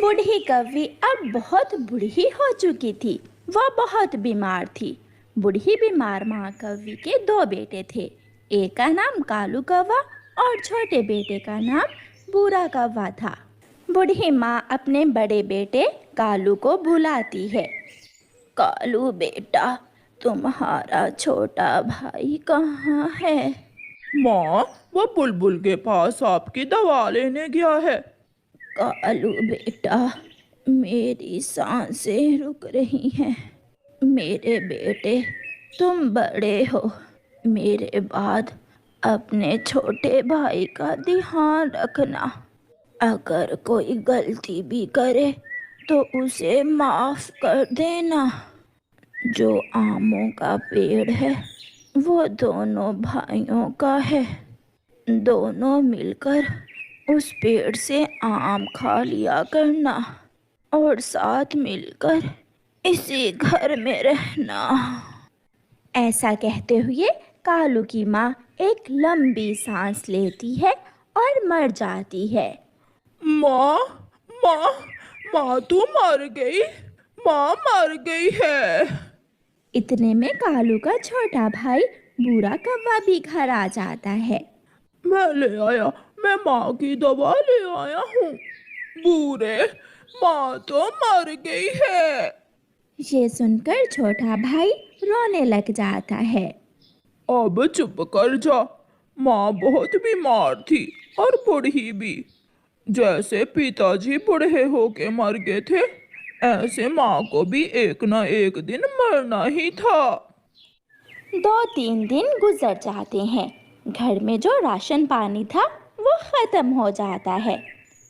बूढ़ी कौवी अब बहुत बूढ़ी हो चुकी थी। वह बहुत बीमार थी। बूढ़ी बीमार माँ कौवी के दो बेटे थे। एक का नाम कालू कौवा और छोटे बेटे का नाम बूरा कौवा था। बूढ़ी माँ अपने बड़े बेटे कालू को बुलाती है। कालू बेटा, तुम्हारा छोटा भाई कहाँ है? माँ, वो बुलबुल के पास आपकी दवा लेने गया है। कालू बेटा, मेरी सांसें रुक रही हैं। मेरे बेटे, तुम बड़े हो। मेरे बाद अपने छोटे भाई का ध्यान रखना। अगर कोई गलती भी करे तो उसे माफ कर देना। जो आमों का पेड़ है वो दोनों भाइयों का है। दोनों मिलकर उस पेड़ से आम खा लिया करना और साथ मिलकर इसी घर में रहना। ऐसा कहते हुए कालू की माँ एक लंबी सांस लेती है और मर जाती है। माँ, माँ, माँ तू मर गई। माँ मर गई है। इतने में कालू का छोटा भाई बूरा कौवा भी घर आ जाता है। मैं ले आया, मैं माँ की दवा ले आया हूँ। बूरे, माँ तो मर गई है। ये सुनकर छोटा भाई रोने लग जाता है। अब चुप कर जा। माँ बहुत बीमार थी और बूढ़ी भी। जैसे पिताजी बूढ़े होके मर गए थे, ऐसे माँ को भी एक न एक दिन मरना ही था। 2-3 दिन गुजर जाते हैं। घर में जो राशन पानी था वो खत्म हो जाता है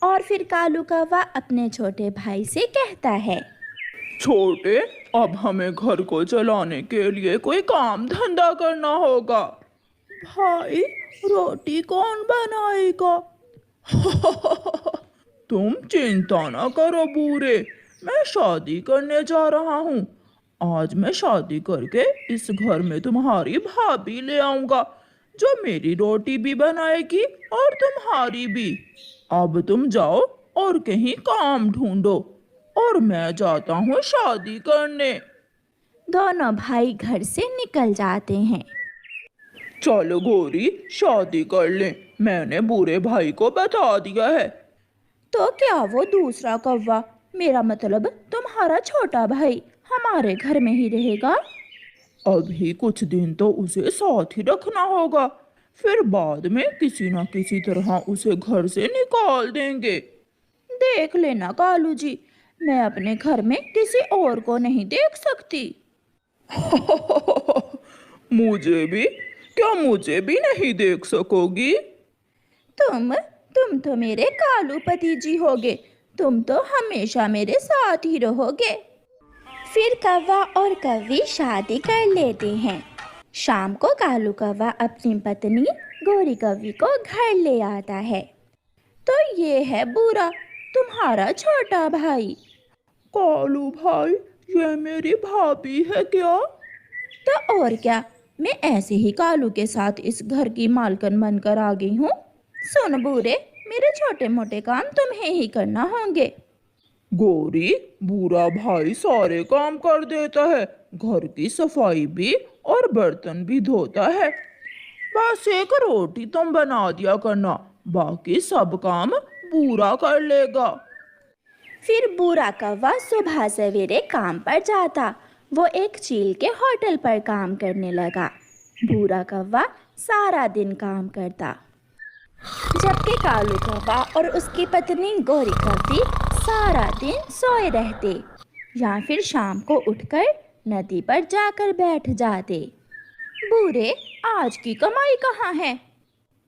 और फिर कालू कौवा अपने छोटे भाई से कहता है। छोटे, अब हमें घर को चलाने के लिए कोई काम धंधा करना होगा। भाई, रोटी कौन बनाएगा? तुम चिंता ना करो बूरे, मैं शादी करने जा रहा हूँ। आज मैं शादी करके इस घर में तुम्हारी भाभी ले आऊंगा, जो मेरी रोटी भी बनाएगी और तुम्हारी भी। अब तुम जाओ और कहीं काम ढूंढो, और मैं जाता हूँ शादी करने। दोनों भाई घर से निकल जाते हैं। चलो गोरी, शादी कर ले, मैंने बूढ़े भाई को बता दिया है। तो क्या वो दूसरा कौवा, मेरा मतलब तुम्हारा छोटा भाई, हमारे घर में ही रहेगा? अभी कुछ दिन तो उसे साथ ही रखना होगा, फिर बाद में किसी न किसी तरह उसे घर से निकाल देंगे। देख लेना कालू जी, मैं अपने घर में किसी और को नहीं देख सकती। मुझे भी? क्या मुझे भी नहीं देख सकोगी? तुम तो मेरे कालू पति जी होगे। तुम तो हमेशा मेरे साथ ही रहोगे। फिर कौवा और कौवी शादी कर लेते हैं। शाम को कालू कौवा अपनी पत्नी गोरी कौवी को घर ले आता है। तो ये है बूरा, तुम्हारा छोटा भाई। कालू भाई, ये मेरी भाभी है क्या? तो और क्या, मैं ऐसे ही कालू के साथ इस घर की मालकिन बनकर आ गई हूँ। सुन बूरे, मेरे छोटे मोटे काम तुम्हें ही करना होंगे। गोरी, बूढ़ा भाई सारे काम कर देता है, घर की सफाई भी और बर्तन भी धोता है। बस एक रोटी तुम बना दिया करना, बाकी सब काम पूरा कर लेगा। फिर बूढ़ा कौवा सुबह सवेरे काम पर जाता। वो एक चील के होटल पर काम करने लगा। बूढ़ा कौवा सारा दिन काम करता, जबकि कालू कौवा और उसकी पत्नी गोरी कौवी सारा दिन सोए रहते या फिर शाम को उठकर नदी पर जाकर बैठ जाते। बूढ़े, आज की कमाई कहाँ है?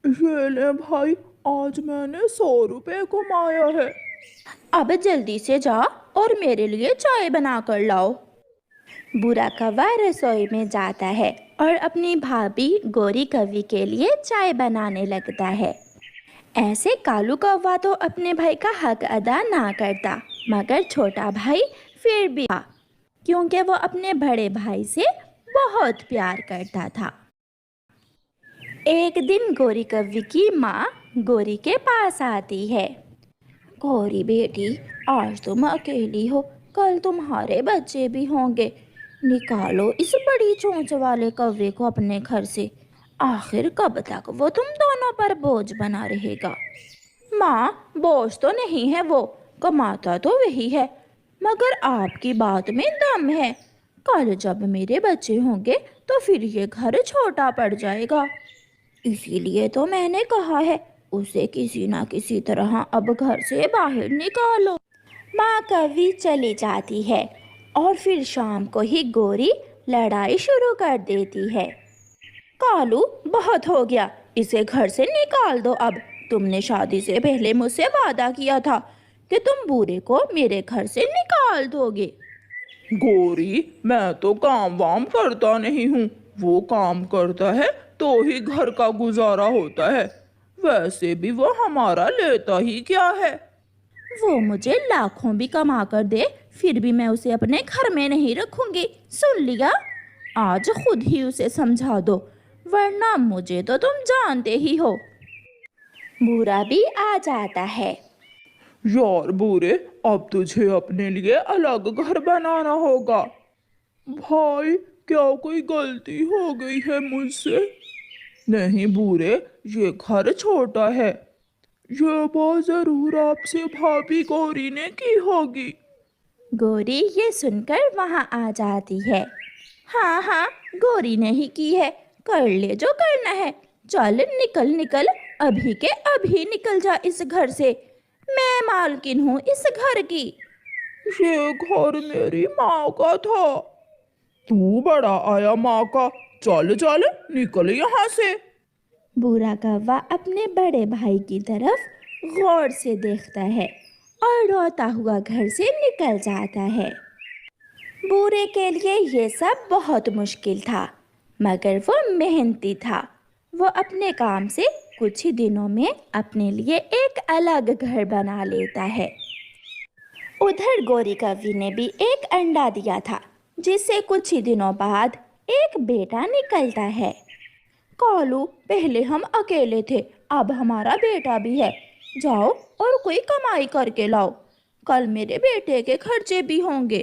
ये ले भाई, आज मैंने 100 रुपए कमाया है। अब जल्दी से जा और मेरे लिए चाय बना कर लाओ। बूढ़ा कौवा रसोई में जाता है और अपनी भाभी गोरी कौवी के लिए चाय बनाने लगता है। ऐसे कालू कौवा तो अपने भाई का हक अदा ना करता, मगर छोटा भाई फिर भी था, क्योंकि वो अपने बड़े भाई से बहुत प्यार करता था। एक दिन गोरी कौवी की माँ गोरी के पास आती है। गौरी बेटी, आज तुम अकेली हो, कल तुम्हारे बच्चे भी होंगे। निकालो इस बड़ी चोंच वाले कौवे को अपने घर से। आखिर कब तक वो तुम दोनों पर बोझ बना रहेगा? माँ, बोझ तो नहीं है वो, कमाता तो वही है, मगर आपकी बात में दम है। कल जब मेरे बच्चे होंगे तो फिर ये घर छोटा पड़ जाएगा। इसीलिए तो मैंने कहा है, उसे किसी ना किसी तरह अब घर से बाहर निकालो। माँ कौवी चली जाती है और फिर शाम को ही गौरी लड़ाई शुरू कर देती है। कालू, बहुत हो गया, इसे घर से निकाल दो अब। तुमने शादी से पहले मुझसे वादा किया था कि तुम बूढ़े को मेरे घर से निकाल दोगे। गौरी, मैं तो काम वाम करता नहीं हूँ, वो काम करता है तो ही घर का गुजारा होता है। वैसे भी वो हमारा लेता ही क्या है। वो मुझे लाखों भी कमा कर दे, फिर भी मैं उसे अपने घर में नहीं रखूंगी। सुन लिया? आज खुद ही उसे समझा दो, वरना मुझे तो तुम जानते ही हो। बूढ़ा भी आ जाता है। यार बूढ़े, अब तुझे अपने लिए अलग घर बनाना होगा। भाई, क्या कोई गलती हो गई है मुझसे? नहीं बूढ़े, ये घर छोटा है। ये बात जरूर आपसे भाभी गौरी ने की होगी। गौरी ये सुनकर वहां आ जाती है। हाँ हाँ, गौरी ने ही की है, कर ले जो करना है। चल निकल निकल, अभी के अभी निकल जा इस घर से। मैं मालकिन हूँ इस घर की। ये घर मेरी माँ का था। तू बड़ा आया माँ का। चल चल, निकल यहाँ से। बूढ़ा कौवा अपने बड़े भाई की तरफ गौर से देखता है और रोता हुआ घर से निकल जाता है। बूढ़े के लिए ये सब बहुत मुश्किल था, मगर वो मेहनती था। वो अपने काम से कुछ ही दिनों में अपने लिए एक अलग घर बना लेता है। उधर गौरी कौवी ने भी एक अंडा दिया था, जिससे कुछ ही दिनों बाद एक बेटा निकलता है। कालू, पहले हम अकेले थे, अब हमारा बेटा भी है। जाओ और कोई कमाई करके लाओ, कल मेरे बेटे के खर्चे भी होंगे।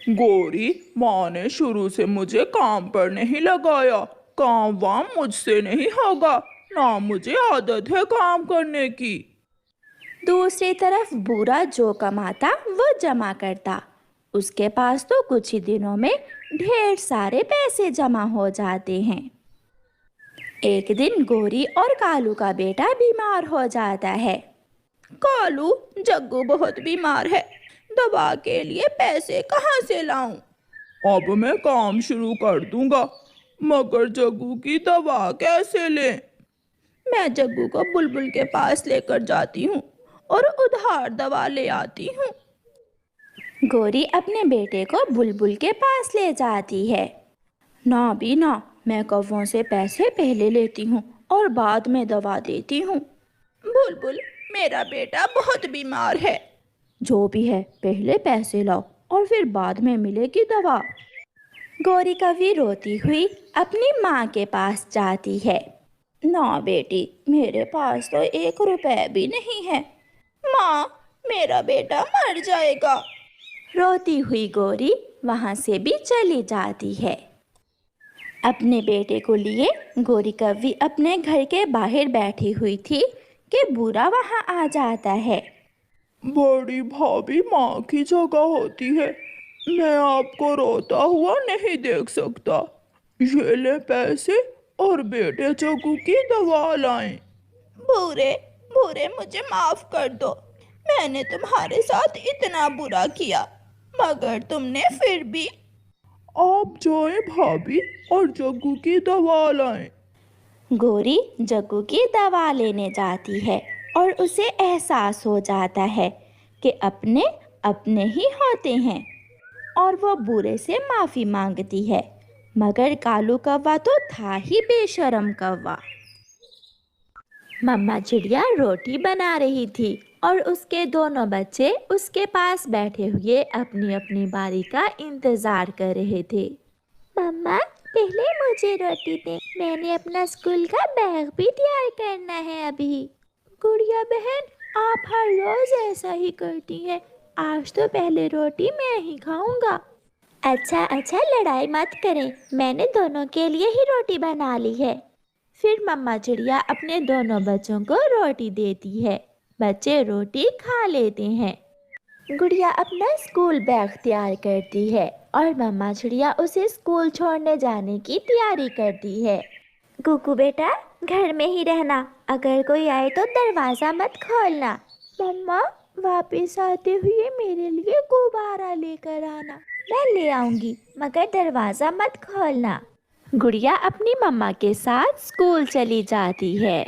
गौरी, माँ ने शुरू से मुझे काम पर नहीं लगाया। काम वाम मुझसे नहीं होगा, ना मुझे आदत है काम करने की। दूसरी तरफ बूढ़ा जो कमाता वो जमा करता। उसके पास तो कुछ ही दिनों में ढेर सारे पैसे जमा हो जाते हैं। एक दिन गौरी और कालू का बेटा बीमार हो जाता है। कालू, जग्गू बहुत बीमार है, दवा के लिए पैसे कहाँ से लाऊं? अब मैं काम शुरू कर दूंगा, मगर जग्गू की दवा कैसे लें? मैं जग्गू को बुलबुल के पास लेकर जाती हूँ और उधार दवा ले आती हूँ। गौरी अपने बेटे को बुलबुल के पास ले जाती है। ना भी ना, मैं कौवों से पैसे पहले लेती हूँ और बाद में दवा देती हूँ। बुलबुल, मेरा बेटा बहुत बीमार है। जो भी है, पहले पैसे लाओ और फिर बाद में मिलेगी दवा। गौरी कौवी रोती हुई अपनी माँ के पास जाती है। ना बेटी, मेरे पास तो 1 रुपए भी नहीं है। माँ, मेरा बेटा मर जाएगा। रोती हुई गौरी वहाँ से भी चली जाती है। अपने बेटे को लिए गौरी कौवी अपने घर के बाहर बैठी हुई थी कि बूढ़ा वहाँ आ जाता है। बड़ी भाभी माँ की जगह होती है, मैं आपको रोता हुआ नहीं देख सकता। ये ले पैसे और बेटे जग्गू की दवा लाएं। बूढ़े बूढ़े, मुझे माफ कर दो। मैंने तुम्हारे साथ इतना बुरा किया, मगर तुमने फिर भी। आप जाएं भाभी और जग्गू की दवा लाएं। गौरी जग्गू की दवा लेने जाती है और उसे एहसास हो जाता है कि अपने अपने ही होते हैं, और वो बूढ़े से माफ़ी मांगती है। मगर कालू कौवा तो था ही बेशरम कौवा। मम्मा चिड़िया रोटी बना रही थी और उसके दोनों बच्चे उसके पास बैठे हुए अपनी अपनी बारी का इंतजार कर रहे थे। मम्मा, पहले मुझे रोटी दे, मैंने अपना स्कूल का बैग भी तैयार करना है अभी। गुड़िया बहन, आप हर रोज ऐसा ही करती हैं। आज तो पहले रोटी मैं ही खाऊंगा। अच्छा अच्छा, लड़ाई मत करें, मैंने दोनों के लिए ही रोटी बना ली है। फिर मम्मा चिड़िया अपने दोनों बच्चों को रोटी देती है। बच्चे रोटी खा लेते हैं। गुड़िया अपना स्कूल बैग तैयार करती है और मम्मा चिड़िया उसे स्कूल छोड़ने जाने की तैयारी करती है। कुकू बेटा, घर में ही रहना, अगर कोई आए तो दरवाज़ा मत खोलना। मम्मा, वापस आते हुए मेरे लिए गुब्बारा लेकर आना। मैं ले आऊंगी, मगर दरवाज़ा मत खोलना। गुड़िया अपनी मम्मा के साथ स्कूल चली जाती है।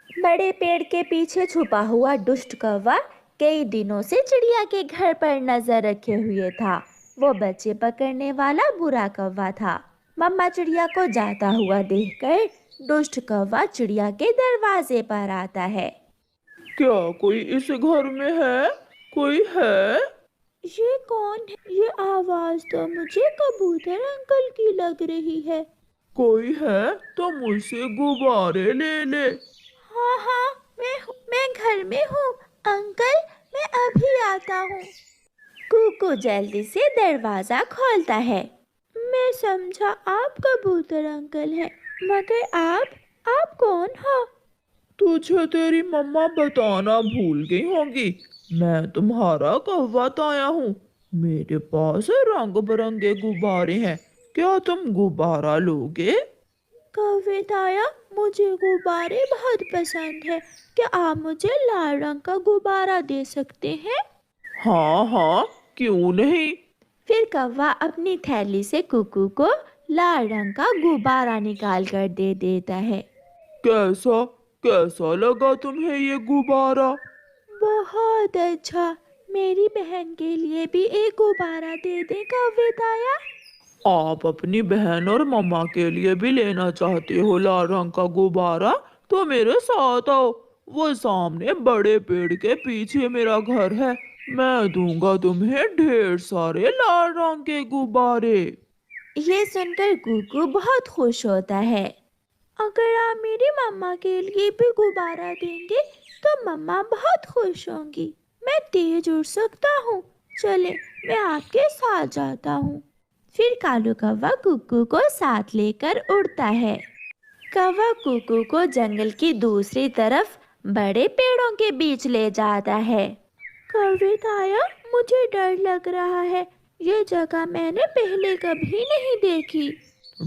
बड़े पेड़ के पीछे छुपा हुआ दुष्ट कौवा कई दिनों से चिड़िया के घर पर नजर रखे हुए था। वो बच्चे पकड़ने वाला बुरा कौवा था। मम्मा चिड़िया को जाता हुआ देखकर दुष्ट कौवा चिड़िया के दरवाजे पर आता है। क्या कोई इस घर में है? कोई है? ये कौन है? ये आवाज तो मुझे कबूतर अंकल की लग रही है। कोई है तो मुझसे गुब्बारे ले ले। हाँ हाँ, मैं घर में हूँ अंकल, मैं अभी आता हूँ। कुकू जल्दी से दरवाजा खोलता है। मैं समझा आप कबूतर अंकल हैं, मगर आप कौन हो? तुझे तेरी मम्मा बताना भूल गई होगी, मैं तुम्हारा कौवा ताया हूँ। मेरे पास रंग बिरंगे गुब्बारे हैं, क्या तुम गुब्बारा लोगे? कौवे ताया, मुझे गुब्बारे बहुत पसंद है। क्या आप मुझे लाल रंग का गुब्बारा दे सकते हैं? हाँ हाँ, क्यों नहीं। फिर कौवा अपनी थैली से कुकू को लाल रंग का गुब्बारा निकाल कर दे देता है। कैसा कैसा लगा तुम्हें ये गुब्बारा? बहुत अच्छा, मेरी बहन के लिए भी एक गुब्बारा दे दे कौवे ताया। आप अपनी बहन और मम्मा के लिए भी लेना चाहते हो लाल रंग का गुब्बारा? तो मेरे साथ आओ, वो सामने बड़े पेड़ के पीछे मेरा घर है। मैं दूंगा तुम्हें ढेर सारे लाल रंग के गुब्बारे। ये सुनकर कुकू बहुत खुश होता है। अगर आप मेरी मम्मा के लिए भी गुब्बारा देंगे तो मम्मा बहुत खुश होंगी। मैं तेज उड़ सकता हूँ, चले मैं आपके साथ जाता हूँ। फिर कालू कौवा कुकू को साथ लेकर उड़ता है। कौवा कुकू को जंगल की दूसरी तरफ बड़े पेड़ों के बीच ले जाता है। कौवे ताया, मुझे डर लग रहा है, ये जगह मैंने पहले कभी नहीं देखी।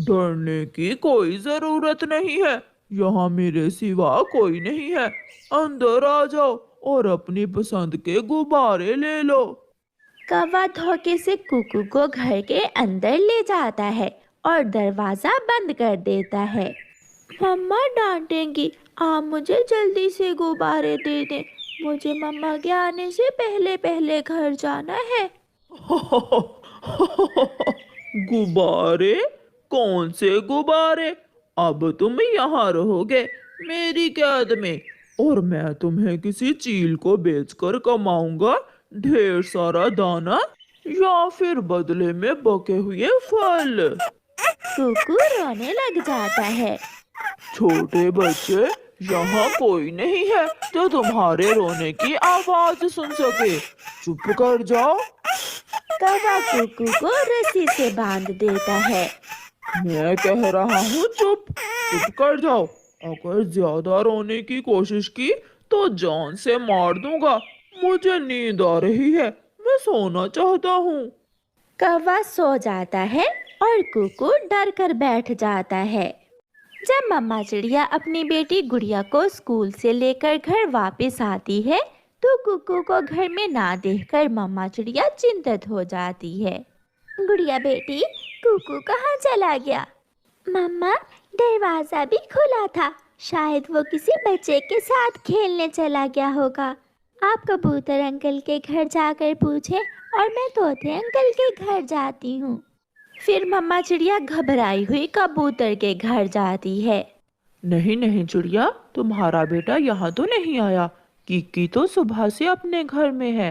डरने की कोई जरूरत नहीं है, यहाँ मेरे सिवा कोई नहीं है। अंदर आ जाओ और अपनी पसंद के गुब्बारे ले लो। कौवा धोखे से कुकू को घर के अंदर ले जाता है और दरवाजा बंद कर देता है। मम्मा डांटेंगी, आप मुझे जल्दी से गुब्बारे दे दें, मुझे मम्मा के आने से पहले पहले घर जाना है। गुब्बारे? कौन से गुब्बारे? अब तुम यहाँ रहोगे मेरी कैद में, और मैं तुम्हें किसी चील को बेचकर कमाऊंगा ढेर सारा दाना, या फिर बदले में बके हुए फल। कुकू रोने लग जाता है। छोटे बच्चे, यहाँ कोई नहीं है जो तुम्हारे रोने की आवाज सुन सके। चुप कर जाओ। कौवा कुकू को रस्सी से बांध देता है। मैं कह रहा हूँ चुप चुप कर जाओ। अगर ज्यादा रोने की कोशिश की तो जान से मार दूंगा। मुझे नींद आ रही है, मैं सोना चाहता हूँ। कौवा सो जाता है और कुकू डर कर बैठ जाता है। जब मम्मा चिड़िया अपनी बेटी गुड़िया को स्कूल से लेकर घर वापस आती है तो कुकू को घर में ना देखकर मम्मा चिड़िया चिंतित हो जाती है। गुड़िया बेटी, कुकू कहाँ चला गया? मम्मा, दरवाजा भी खुला था, शायद वो किसी बच्चे के साथ खेलने चला गया होगा। आप कबूतर अंकल के घर जाकर पूछें और मैं तोते अंकल के घर जाती हूँ। फिर मम्मा चिड़िया घबराई हुई कबूतर के घर जाती है। नहीं नहीं चिड़िया, तुम्हारा बेटा यहाँ तो नहीं आया। किक्की तो सुबह से अपने घर में है।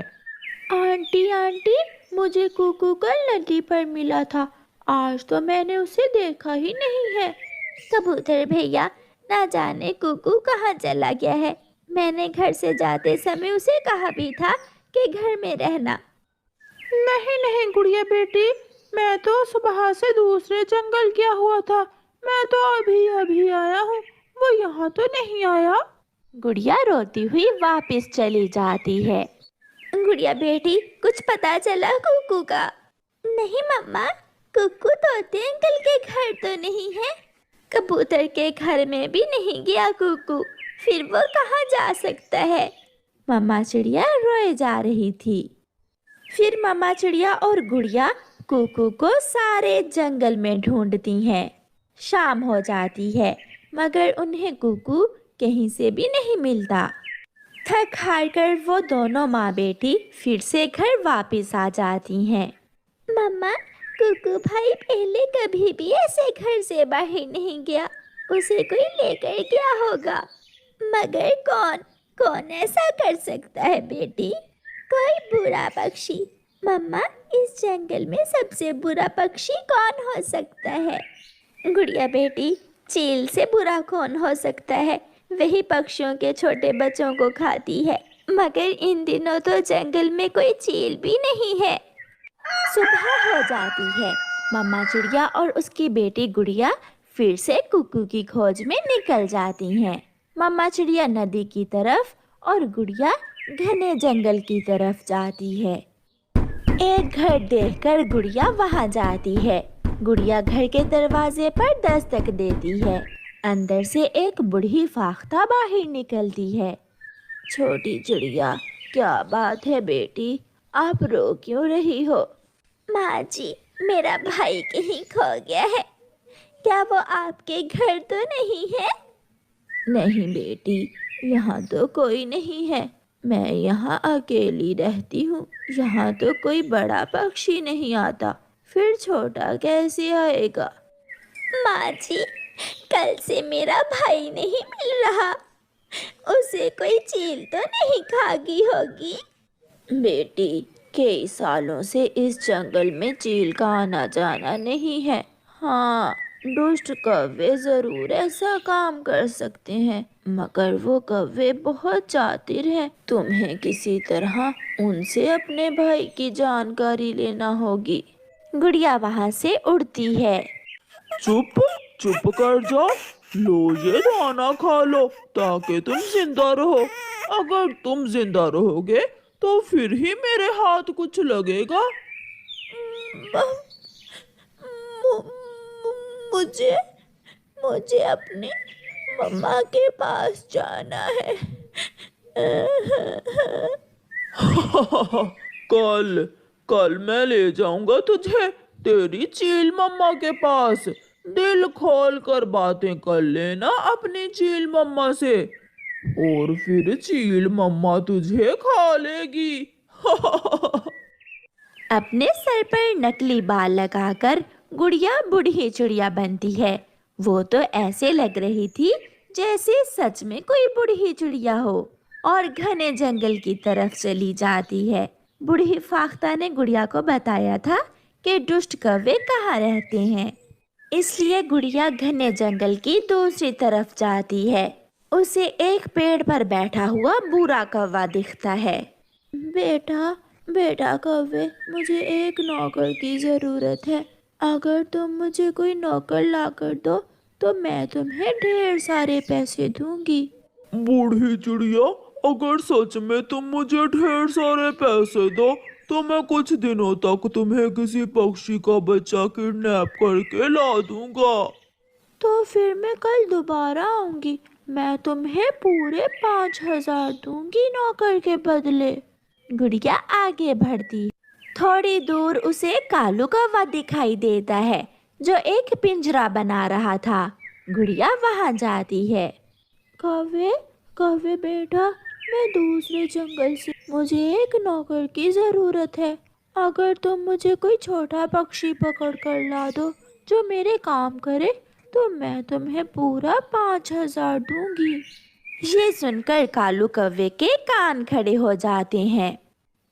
आंटी आंटी, मुझे कुकू कल नदी पर मिला था, आज तो मैंने उसे देखा ही नहीं है। कबूतर भैया, ना जाने कुकू कहाँ चला गया है, मैंने घर से जाते समय उसे कहा भी था कि घर में रहना। नहीं नहीं गुड़िया बेटी, मैं तो सुबह से दूसरे जंगल गया हुआ था। मैं तो अभी अभी आया हूँ, वो यहाँ तो नहीं आया। गुड़िया रोती हुई वापस चली जाती है। गुड़िया बेटी, कुछ पता चला कुकू का? नहीं मम्मा, कुकू तोते अंकल के घर तो नहीं है। कबूतर के घर में भी नहीं गया कुकू, फिर वो कहाँ जा सकता है? मम्मा चिड़िया रोए जा रही थी। फिर मम्मा चिड़िया और गुड़िया कुकू को सारे जंगल में ढूंढती हैं। शाम हो जाती है मगर उन्हें कुकू कहीं से भी नहीं मिलता। थक हार कर वो दोनों माँ बेटी फिर से घर वापस आ जाती हैं। मम्मा, कुकू भाई पहले कभी भी ऐसे घर से बाहर नहीं गया, उसे कोई लेकर गया होगा। मगर कौन कौन ऐसा कर सकता है बेटी? कोई बुरा पक्षी। मम्मा, इस जंगल में सबसे बुरा पक्षी कौन हो सकता है? गुड़िया बेटी, चील से बुरा कौन हो सकता है? वही पक्षियों के छोटे बच्चों को खाती है। मगर इन दिनों तो जंगल में कोई चील भी नहीं है। सुबह हो जाती है। मम्मा चिड़िया और उसकी बेटी गुड़िया फिर से कुकू की खोज में निकल जाती हैं। मम्मा चिड़िया नदी की तरफ और गुड़िया घने जंगल की तरफ जाती है। एक घर देखकर गुड़िया वहां जाती है। गुड़िया घर के दरवाजे पर दस्तक देती है। अंदर से एक बूढ़ी फाख्ता बाहर निकलती है। छोटी चिड़िया, क्या बात है बेटी, आप रो क्यों रही हो? माँ जी, मेरा भाई कहीं खो गया है। क्या वो आपके घर तो नहीं है? नहीं बेटी, यहाँ तो कोई नहीं है। मैं यहाँ अकेली रहती हूँ। यहाँ तो कोई बड़ा पक्षी नहीं आता, फिर छोटा कैसे आएगा? माँ जी, कल से मेरा भाई नहीं मिल रहा। उसे कोई चील तो नहीं खा गई होगी? बेटी, कई सालों से इस जंगल में चील का आना जाना नहीं है। हाँ, दुष्ट कौवे जरूर ऐसा काम कर सकते हैं, मगर वो कौवे बहुत चातुर हैं। तुम्हें किसी तरह उनसे अपने भाई की जानकारी लेना होगी। गुड़िया वहाँ से उड़ती है। चुप चुप कर जाओ, लो ये दाना खा लो ताकि तुम जिंदा रहो। अगर तुम जिंदा रहोगे तो फिर ही मेरे हाथ कुछ लगेगा। मुझे मुझे अपनी मम्मा के पास जाना है। कल कल मैं ले जाऊंगा तुझे तेरी चील मम्मा के पास। दिल खोल कर बातें कर लेना अपनी चील मम्मा से, और फिर चील मम्मा तुझे खा लेगी। अपने सर पर नकली बाल लगाकर गुड़िया बूढ़ी चिड़िया बनती है। वो तो ऐसे लग रही थी जैसे सच में कोई बूढ़ी चिड़िया हो, और घने जंगल की तरफ चली जाती है। बूढ़ी फाख्ता ने गुड़िया को बताया था कि दुष्ट कौवे कहाँ रहते हैं, इसलिए गुड़िया घने जंगल की दूसरी तरफ जाती है। उसे एक पेड़ पर बैठा हुआ बुरा कौवा दिखता है। बेटा बेटा कौवे, मुझे एक नौकर की ज़रूरत है। अगर तुम मुझे कोई नौकर ला कर दो तो मैं तुम्हें ढेर सारे पैसे दूंगी। बूढ़ी चिड़िया, अगर सच में तुम मुझे ढेर सारे पैसे दो तो मैं कुछ दिनों तक तुम्हें किसी पक्षी का बच्चा किडनैप करके ला दूंगा। तो फिर मैं कल दोबारा आऊंगी। मैं तुम्हें पूरे 5,000 दूंगी नौकर के बदले। गुड़िया आगे बढ़ती। थोड़ी दूर उसे कालू कौवा दिखाई देता है जो एक पिंजरा बना रहा था। गुड़िया वहां जाती है। कौवे कौवे बेटा, मैं दूसरे जंगल से, मुझे एक नौकर की जरूरत है। अगर तुम मुझे कोई छोटा पक्षी पकड़ कर ला दो जो मेरे काम करे तो मैं तुम्हें पूरा 5,000 दूंगी। ये सुनकर कालू कौवे के कान खड़े हो जाते हैं।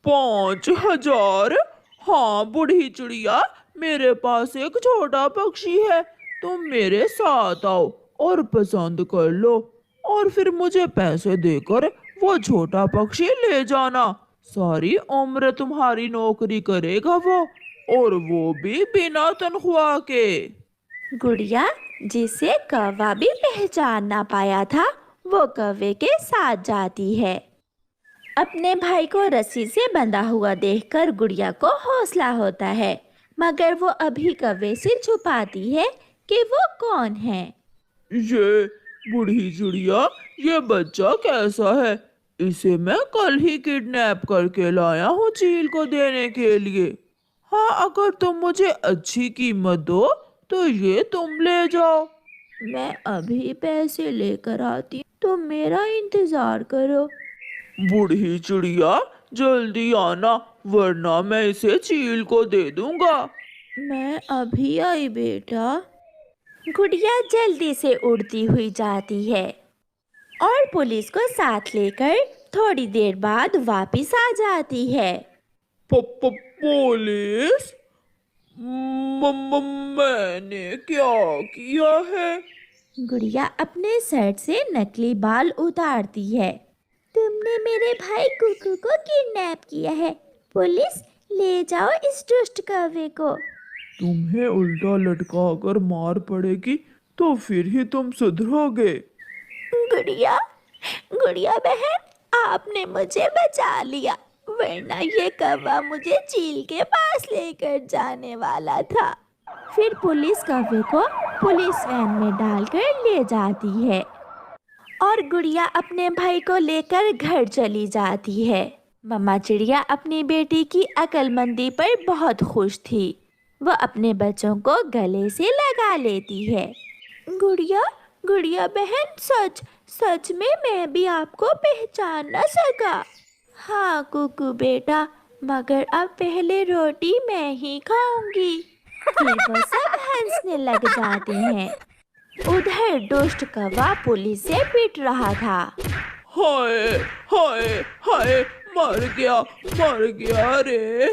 5,000? हाँ बूढ़ी चिड़िया, मेरे पास एक छोटा पक्षी है। तुम मेरे साथ आओ और पसंद कर लो। और फिर मुझे पैसे देकर वो छोटा पक्षी ले जाना। सारी उम्र तुम्हारी नौकरी करेगा वो, और वो भी बिना तनख्वाह के। गुड़िया, जिसे कौवा भी पहचान ना पाया था, वो कौवे के साथ जाती है। अपने भाई को रस्सी से बंधा हुआ देखकर गुड़िया को हौसला होता है, मगर वो अभी कौवे से छुपाती है कि वो कौन है। ये बूढ़ी चिड़िया, ये बच्चा कैसा है? इसे मैं कल ही किडनैप करके लाया हूँ चील को देने के लिए। हाँ, अगर तुम मुझे अच्छी कीमत दो तो ये तुम ले जाओ। मैं अभी पैसे लेकर आती हूँ, तुम मेरा इंतजार करो। बूढ़ी चिड़िया, जल्दी आना, वरना मैं इसे चील को दे दूंगा। मैं अभी आई बेटा। गुड़िया जल्दी से उड़ती हुई जाती है और पुलिस को साथ लेकर थोड़ी देर बाद वापस आ जाती है। पुलिस? मैंने क्या किया है? गुड़िया अपने शर्ट से नकली बाल उतारती है। तुमने मेरे भाई कुकू को किडनैप किया है। पुलिस, ले जाओ इस दुष्ट कौवे को। तुम्हें उल्टा लटका कर मार पड़ेगी तो फिर ही तुम सुधरोगे। गुड़िया, गुड़िया बहन, आपने मुझे बचा लिया, वरना ये कौवा मुझे चील के पास लेकर जाने वाला था। फिर पुलिस कौवे को पुलिस वैन में डालकर ले जाती है और गुड़िया अपने भाई को लेकर घर चली जाती है। मम्मा चिड़िया अपनी बेटी की अक्लमंदी पर बहुत खुश थी। वह अपने बच्चों को गले से लगा लेती है। गुड़िया, गुड़िया बहन, सच सच में मैं भी आपको पहचान न सका। हाँ कुकू बेटा, मगर अब पहले रोटी मैं ही खाऊंगी। फिर वो सब हंसने लग जाते हैं। उधर दुष्ट कौवा पुलिस से पिट रहा था। हाय हाय हाय, मर गया रे।